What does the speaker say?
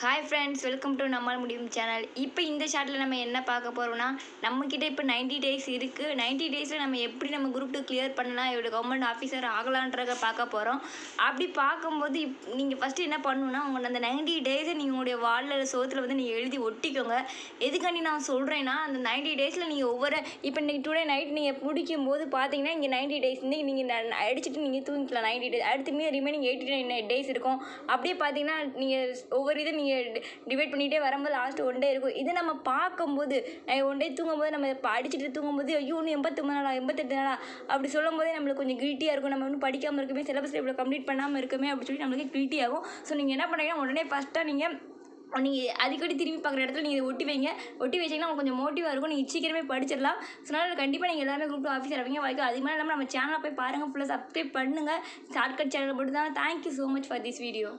Hi friends, welcome to நம்மால் முடியும் channel. இப்போ இந்த ஷார்ட்டில் நம்ம என்ன பார்க்க போகிறோம்னா, நம்மக்கிட்ட இப்போ 90 டேஸ் இருக்குது. 90 டேஸில் நம்ம எப்படி நம்ம குரூப் 2 கிளியர் பண்ணலாம், இப்படி கவர்மெண்ட் ஆஃபீஸர் ஆகலான்றதை பார்க்க போகிறோம். அப்படி பார்க்கும்போது நீங்கள் ஃபஸ்ட்டு என்ன பண்ணணுன்னா, உங்களோட அந்த 90 டேஸை நீங்கள் உங்களுடைய வாலில் சோத்தில் வந்து நீங்கள் எழுதி ஒட்டிக்கோங்க. எதுக்காண்டி நான் சொல்கிறேன்னா, அந்த 90 டேஸில் நீங்கள் ஒவ்வொரு இப்போ இன்றைக்கி டுடே நைட் நீங்கள் பிடிக்கும் போது பார்த்தீங்கன்னா, இங்கே 90 டேஸ் இன்றைக்கி நீங்கள் அடிச்சுட்டு நீங்கள் தூங்கிக்கலாம் 90 டேஸ். அடுத்து மீது ரிமைனிங் 89 டேஸ் இருக்கும். அப்படியே பார்த்தீங்கன்னா நீங்கள் ஒவ்வொரு இதை நீங்கள் டிவைட் பண்ணிகிட்டே வரும்போது லாஸ்ட் ஒன் டே இருக்கும். இதை நம்ம பார்க்கும்போது ஒன் டே தூங்கும்போது நம்ம இப்போ அடிச்சுட்டு தூங்கும்போது ஐயோ இன்னும் 89 நாளா 88 நாளா அப்படி சொல்லும் போதே நம்மளுக்கு கொஞ்சம் கில்ட்டியாக இருக்கும். நம்ம இன்னும் படிக்காமல் இருக்குமே, சிலபஸ் இவ்வளோ கம்ப்ளீட் பண்ணாமல் இருக்குமே அப்படின்னு சொல்லி நம்மளுக்கு கில்ட்டி ஆகும். ஸோ நீங்கள் என்ன பண்ணுறீங்கன்னா, உடனே ஃபஸ்ட்டாக நீங்கள் அடிக்கடி திரும்பி பார்க்குற இடத்துல நீங்கள் இதை ஒட்டி வைங்க. ஒட்டி வச்சிங்கன்னா உங்களுக்கு கொஞ்சம் மோட்டிவாக இருக்கும். நீங்கள் சீக்கிரமே படிச்சிடலாம். ஸோ அதனால் கண்டிப்பாக நீங்கள் எல்லாமே குரூப் 2 ஆஃபீஸர் ஆவீங்க. வாய்க்கும் அது மாதிரி இல்லாமல் நம்ம சேனலை போய் பாருங்கள், ஃபுல்லாக சப்ஸ்கிரைப் பண்ணுங்கள். ஷார்ட்கட் சேனல் மட்டும் தான். Thank you so much for this video.